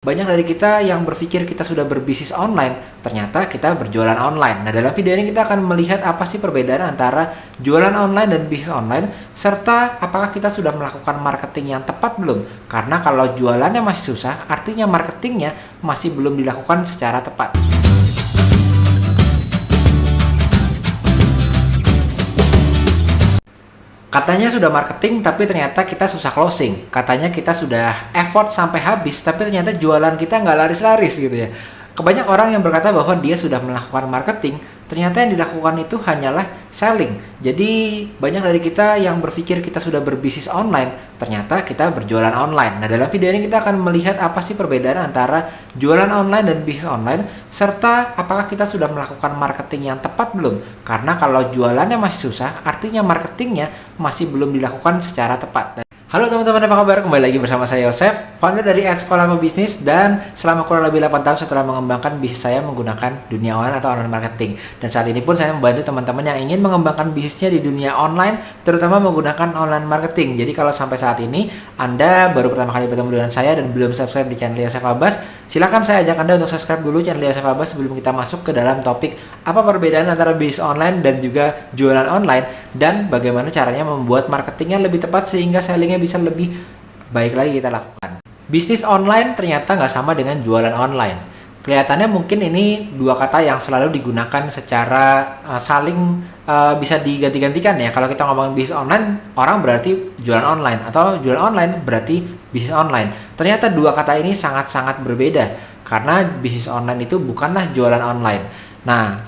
Banyak dari kita yang berpikir kita sudah berbisnis online, ternyata kita berjualan online. Nah, dalam video ini kita akan melihat apa sih perbedaan antara jualan online dan bisnis online, serta apakah kita sudah melakukan marketing yang tepat belum? Karena kalau jualannya masih susah, artinya marketingnya masih belum dilakukan secara tepat. Katanya sudah marketing, tapi ternyata kita susah closing. Katanya kita sudah effort sampai habis, tapi ternyata jualan kita nggak laris-laris gitu ya. Kebanyak orang yang berkata bahwa dia sudah melakukan marketing, ternyata yang dilakukan itu hanyalah selling. Jadi banyak dari kita yang berpikir kita sudah berbisnis online, ternyata kita berjualan online. Nah, dalam video ini kita akan melihat apa sih perbedaan antara jualan online dan bisnis online, serta apakah kita sudah melakukan marketing yang tepat belum? Karena kalau jualannya masih susah, artinya marketingnya masih belum dilakukan secara tepat. Halo teman-teman, apa kabar? Kembali lagi bersama saya Yosef, founder dari Sekolah Bisnis, dan selama kurang lebih 8 tahun setelah mengembangkan bisnis saya menggunakan dunia online atau online marketing. Dan saat ini pun saya membantu teman-teman yang ingin mengembangkan bisnisnya di dunia online, terutama menggunakan online marketing. Jadi kalau sampai saat ini Anda baru pertama kali bertemu dengan saya dan belum subscribe di channel Yosef Abbas, silakan saya ajak Anda untuk subscribe dulu channel Yosef Abbas sebelum kita masuk ke dalam topik apa perbedaan antara bisnis online dan juga jualan online, dan bagaimana caranya membuat marketingnya lebih tepat sehingga sellingnya bisa lebih baik lagi kita lakukan. Bisnis online ternyata nggak sama dengan jualan online. Kelihatannya mungkin ini dua kata yang selalu digunakan secara saling bisa diganti-gantikan ya. Kalau kita ngomongin bisnis online, orang berarti jualan online, atau jualan online berarti bisnis online. Ternyata dua kata ini sangat-sangat berbeda, karena bisnis online itu bukanlah jualan online. Nah,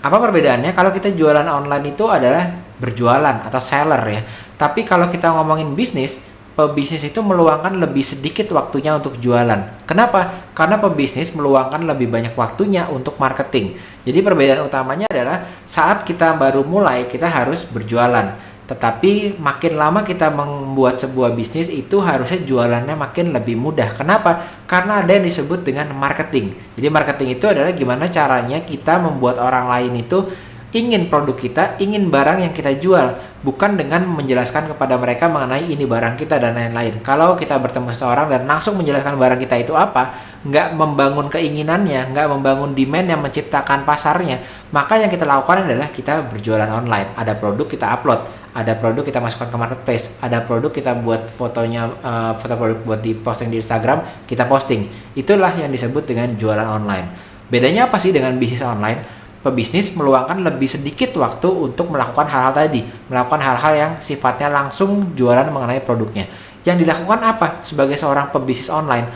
apa perbedaannya? Kalau kita jualan online itu adalah berjualan atau seller ya. Tapi kalau kita ngomongin bisnis, pebisnis itu meluangkan lebih sedikit waktunya untuk jualan. Kenapa? Karena pebisnis meluangkan lebih banyak waktunya untuk marketing. Jadi perbedaan utamanya adalah saat kita baru mulai, kita harus berjualan. Tetapi makin lama kita membuat sebuah bisnis, itu harusnya jualannya makin lebih mudah. Kenapa? Karena ada yang disebut dengan marketing. Jadi marketing itu adalah gimana caranya kita membuat orang lain itu ingin produk kita, ingin barang yang kita jual, bukan dengan menjelaskan kepada mereka mengenai ini barang kita dan lain-lain. Kalau kita bertemu seseorang dan langsung menjelaskan barang kita itu apa, nggak membangun keinginannya, nggak membangun demand yang menciptakan pasarnya, maka yang kita lakukan adalah kita berjualan online. Ada produk kita upload, ada produk kita masukkan ke marketplace, ada produk kita buat fotonya, foto produk buat di posting di Instagram, kita posting. Itulah yang disebut dengan jualan online. Bedanya apa sih dengan bisnis online? Pebisnis meluangkan lebih sedikit waktu untuk melakukan hal-hal tadi, melakukan hal-hal yang sifatnya langsung jualan mengenai produknya. Yang dilakukan apa sebagai seorang pebisnis online?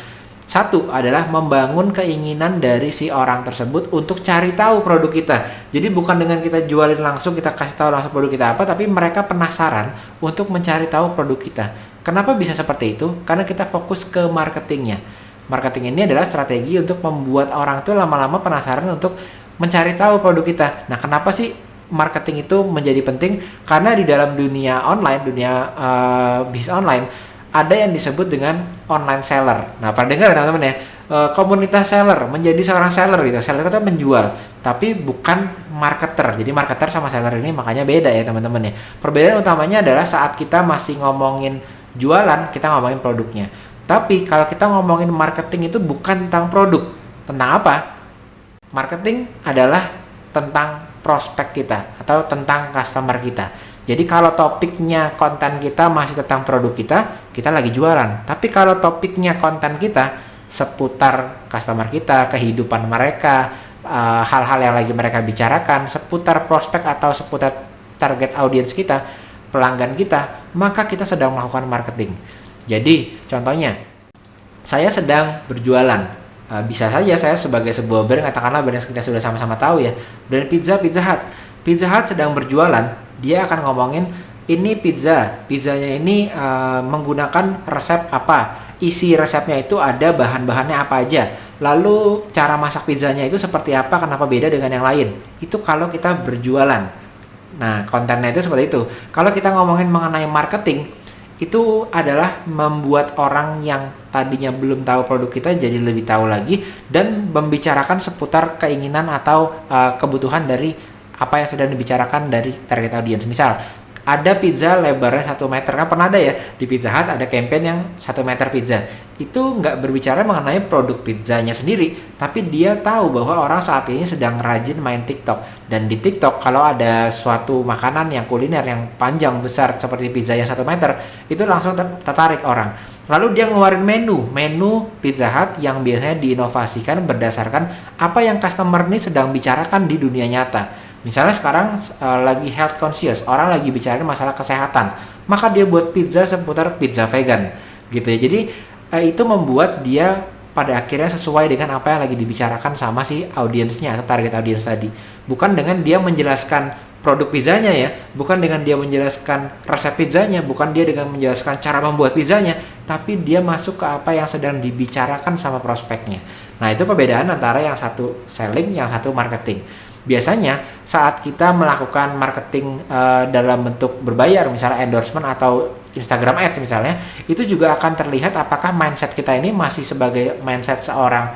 Satu adalah membangun keinginan dari si orang tersebut untuk cari tahu produk kita. Jadi bukan dengan kita jualin langsung, kita kasih tahu langsung produk kita apa, tapi mereka penasaran untuk mencari tahu produk kita. Kenapa bisa seperti itu? Karena kita fokus ke marketingnya. Marketing ini adalah strategi untuk membuat orang itu lama-lama penasaran untuk mencari tahu produk kita. Nah, kenapa sih marketing itu menjadi penting? Karena di dalam dunia online, dunia bisnis online, ada yang disebut dengan online seller. Nah, pernah dengar teman-teman ya, komunitas seller, menjadi seorang seller gitu. Seller itu menjual, tapi bukan marketer. Jadi marketer sama seller ini makanya beda ya teman-teman ya. Perbedaan utamanya adalah saat kita masih ngomongin jualan, kita ngomongin produknya. Tapi kalau kita ngomongin marketing itu bukan tentang produk. Tentang apa? Marketing adalah tentang prospek kita atau tentang customer kita. Jadi kalau topiknya konten kita masih tentang produk kita lagi jualan. Tapi kalau topiknya konten kita seputar customer kita, kehidupan mereka, hal-hal yang lagi mereka bicarakan, seputar prospek atau seputar target audiens kita, pelanggan kita, maka kita sedang melakukan marketing. Jadi contohnya, saya sedang berjualan. Bisa saja saya sebagai sebuah brand, katakanlah brand yang kita sudah sama-sama tahu ya, brand Pizza Hut. Pizza Hut sedang berjualan, dia akan ngomongin ini pizzanya ini menggunakan resep apa, isi resepnya itu ada bahan-bahannya apa aja, lalu cara masak pizzanya itu seperti apa, kenapa beda dengan yang lain. Itu kalau kita berjualan. Nah, kontennya itu seperti itu. Kalau kita ngomongin mengenai marketing, itu adalah membuat orang yang tadinya belum tahu produk kita jadi lebih tahu lagi, dan membicarakan seputar keinginan atau kebutuhan dari apa yang sedang dibicarakan dari target audiens. Misal, ada pizza lebarnya 1 meter, kan pernah ada ya di Pizza Hut ada campaign yang 1 meter pizza. Itu nggak berbicara mengenai produk pizzanya sendiri, tapi dia tahu bahwa orang saat ini sedang rajin main TikTok. Dan di TikTok kalau ada suatu makanan yang kuliner yang panjang besar seperti pizza yang 1 meter, itu langsung tertarik orang. Lalu dia ngeluarin menu Pizza Hut yang biasanya diinovasikan berdasarkan apa yang customer ini sedang bicarakan di dunia nyata. Misalnya sekarang lagi health conscious, orang lagi bicara masalah kesehatan, maka dia buat pizza seputar pizza vegan, gitu ya. Jadi itu membuat dia pada akhirnya sesuai dengan apa yang lagi dibicarakan sama si audiensnya atau target audiens tadi. Bukan dengan dia menjelaskan produk pizzanya ya, bukan dengan dia menjelaskan resep pizzanya, bukan dia dengan menjelaskan cara membuat pizzanya, tapi dia masuk ke apa yang sedang dibicarakan sama prospeknya. Nah, itu perbedaan antara yang satu selling, yang satu marketing. Biasanya saat kita melakukan marketing dalam bentuk berbayar, misalnya endorsement atau Instagram Ads misalnya, itu juga akan terlihat apakah mindset kita ini masih sebagai mindset seorang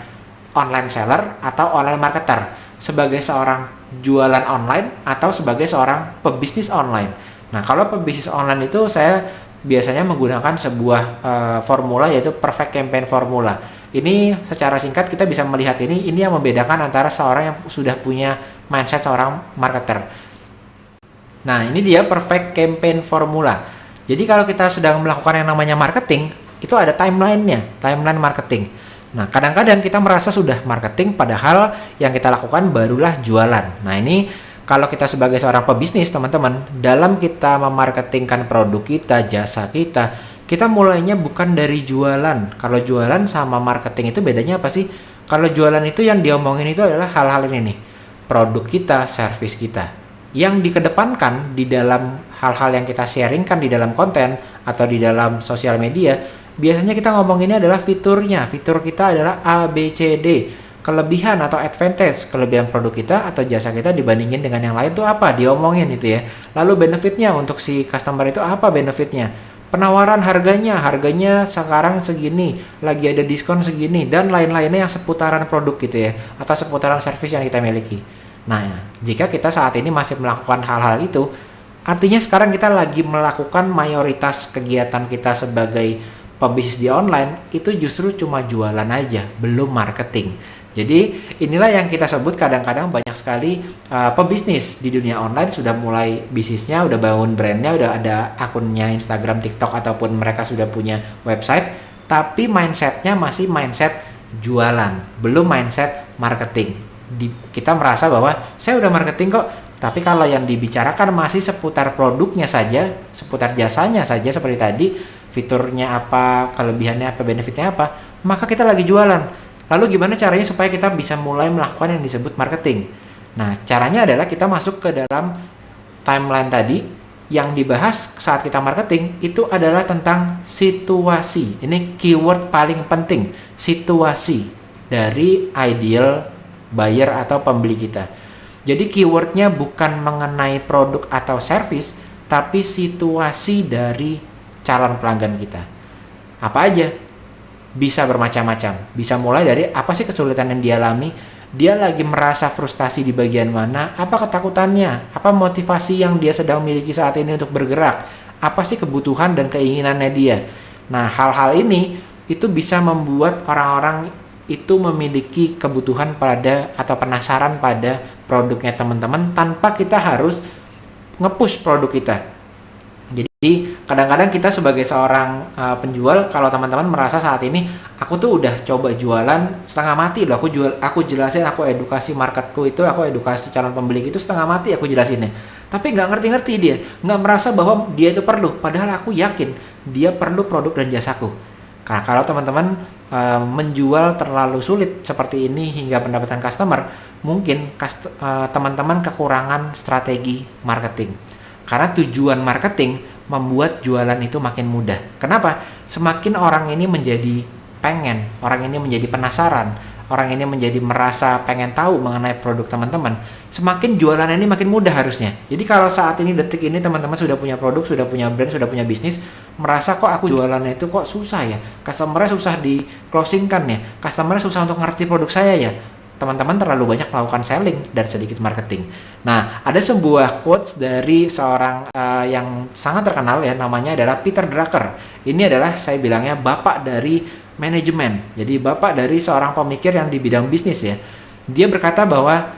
online seller atau online marketer, sebagai seorang jualan online atau sebagai seorang pebisnis online. Nah, kalau pebisnis online itu saya biasanya menggunakan sebuah formula, yaitu perfect campaign formula. Ini secara singkat kita bisa melihat ini yang membedakan antara seorang yang sudah punya mindset seorang marketer. Nah, ini dia perfect campaign formula. Jadi kalau kita sedang melakukan yang namanya marketing, itu ada timeline-nya, timeline marketing. Nah, kadang-kadang kita merasa sudah marketing, padahal yang kita lakukan barulah jualan. Nah, ini kalau kita sebagai seorang pebisnis, teman-teman, dalam kita memarketingkan produk kita, jasa kita mulainya bukan dari jualan. Kalau jualan sama marketing itu bedanya apa sih? Kalau jualan itu yang diomongin itu adalah hal-hal ini nih. Produk kita, servis kita. Yang dikedepankan di dalam hal-hal yang kita sharingkan di dalam konten atau di dalam sosial media, biasanya kita ngomonginnya adalah fiturnya. Fitur kita adalah A, B, C, D. Kelebihan atau advantage, kelebihan produk kita atau jasa kita dibandingin dengan yang lain itu apa? Diomongin itu ya. Lalu benefitnya untuk si customer itu apa benefitnya? Penawaran harganya sekarang segini, lagi ada diskon segini, dan lain-lainnya yang seputaran produk gitu ya, atau seputaran servis yang kita miliki. Nah, jika kita saat ini masih melakukan hal-hal itu, artinya sekarang kita lagi melakukan mayoritas kegiatan kita sebagai pebisnis di online, itu justru cuma jualan aja, belum marketing. Jadi inilah yang kita sebut kadang-kadang banyak sekali pebisnis di dunia online sudah mulai bisnisnya, udah bangun brandnya, udah ada akunnya Instagram, TikTok, ataupun mereka sudah punya website, tapi mindsetnya masih mindset jualan, belum mindset marketing. Kita merasa bahwa saya udah marketing kok, tapi kalau yang dibicarakan masih seputar produknya saja, seputar jasanya saja seperti tadi, fiturnya apa, kelebihannya apa, benefitnya apa, maka kita lagi jualan. Lalu gimana caranya supaya kita bisa mulai melakukan yang disebut marketing? Nah, caranya adalah kita masuk ke dalam timeline tadi. Yang dibahas saat kita marketing itu adalah tentang situasi. Ini keyword paling penting, situasi dari ideal buyer atau pembeli kita. Jadi keywordnya bukan mengenai produk atau service, tapi situasi dari calon pelanggan kita. Apa aja? Bisa bermacam-macam. Bisa mulai dari apa sih kesulitan yang dia alami, dia lagi merasa frustasi di bagian mana, apa ketakutannya, apa motivasi yang dia sedang miliki saat ini untuk bergerak, apa sih kebutuhan dan keinginannya dia. Nah, hal-hal ini itu bisa membuat orang-orang itu memiliki kebutuhan pada atau penasaran pada produknya teman-teman tanpa kita harus nge-push produk kita. Jadi kadang-kadang kita sebagai seorang penjual, kalau teman-teman merasa saat ini aku tuh udah coba jualan setengah mati loh, aku jelasin, aku edukasi marketku itu, aku edukasi calon pembeli itu setengah mati aku jelasinnya, tapi nggak ngerti-ngerti, dia nggak merasa bahwa dia itu perlu, padahal aku yakin dia perlu produk dan jasaku. Nah, kalau teman-teman menjual terlalu sulit seperti ini hingga mendapatkan customer, mungkin teman-teman kekurangan strategi marketing. Karena tujuan marketing membuat jualan itu makin mudah. Kenapa? Semakin orang ini menjadi pengen, orang ini menjadi penasaran, orang ini menjadi merasa pengen tahu mengenai produk teman-teman, semakin jualan ini makin mudah harusnya. Jadi kalau saat ini, detik ini teman-teman sudah punya produk, sudah punya brand, sudah punya bisnis, merasa kok aku jualannya itu kok susah ya, customer-nya susah di closing kan ya, customer-nya susah untuk ngerti produk saya ya, teman-teman terlalu banyak melakukan selling dan sedikit marketing. Nah, ada sebuah quotes dari seorang yang sangat terkenal ya, namanya adalah Peter Drucker. Ini adalah saya bilangnya bapak dari manajemen. Jadi bapak dari seorang pemikir yang di bidang bisnis ya. Dia berkata bahwa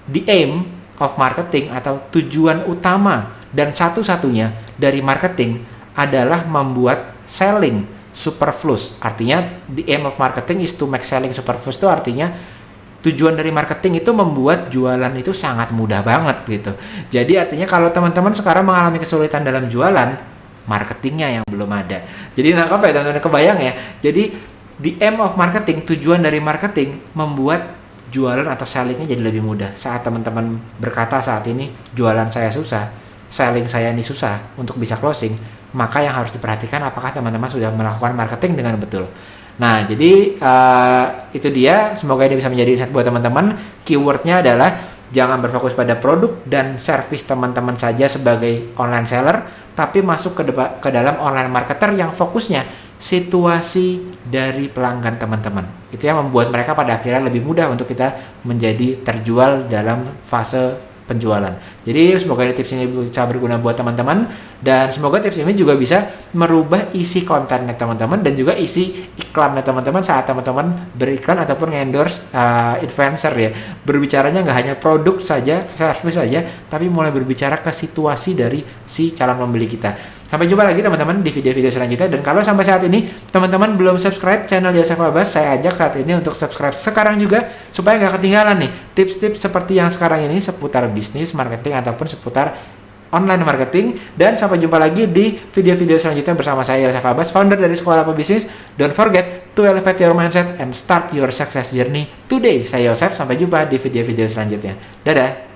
the aim of marketing atau tujuan utama dan satu-satunya dari marketing adalah membuat selling superfluous. Artinya the aim of marketing is to make selling superfluous, itu artinya tujuan dari marketing itu membuat jualan itu sangat mudah banget gitu. Jadi artinya kalau teman-teman sekarang mengalami kesulitan dalam jualan, marketingnya yang belum ada. Jadi nangkap ya teman-teman, kebayang ya. Jadi the aim of marketing, tujuan dari marketing membuat jualan atau sellingnya jadi lebih mudah. Saat teman-teman berkata saat ini jualan saya susah, selling saya ini susah untuk bisa closing, maka yang harus diperhatikan apakah teman-teman sudah melakukan marketing dengan betul. Nah, jadi itu dia. Semoga ini bisa menjadi insight buat teman-teman. Keywordnya adalah jangan berfokus pada produk dan service teman-teman saja sebagai online seller, tapi masuk ke dalam online marketer yang fokusnya situasi dari pelanggan teman-teman. Itu yang membuat mereka pada akhirnya lebih mudah untuk kita menjadi terjual dalam fase penjualan. Jadi semoga tips ini bisa berguna buat teman-teman, dan semoga tips ini juga bisa merubah isi kontennya teman-teman dan juga isi iklannya teman-teman saat teman-teman beriklan ataupun endorse influencer ya. Berbicaranya nggak hanya produk saja, service saja, tapi mulai berbicara ke situasi dari si calon pembeli kita. Sampai jumpa lagi teman-teman di video-video selanjutnya. Dan kalau sampai saat ini teman-teman belum subscribe channel Yosef Abbas, saya ajak saat ini untuk subscribe sekarang juga supaya nggak ketinggalan nih tips-tips seperti yang sekarang ini seputar bisnis, marketing ataupun seputar online marketing. Dan sampai jumpa lagi di video-video selanjutnya bersama saya Yosef Abbas, founder dari Sekolah Pebisnis. Don't forget to elevate your mindset and start your success journey today. Saya Yosef, sampai jumpa di video-video selanjutnya. Dadah.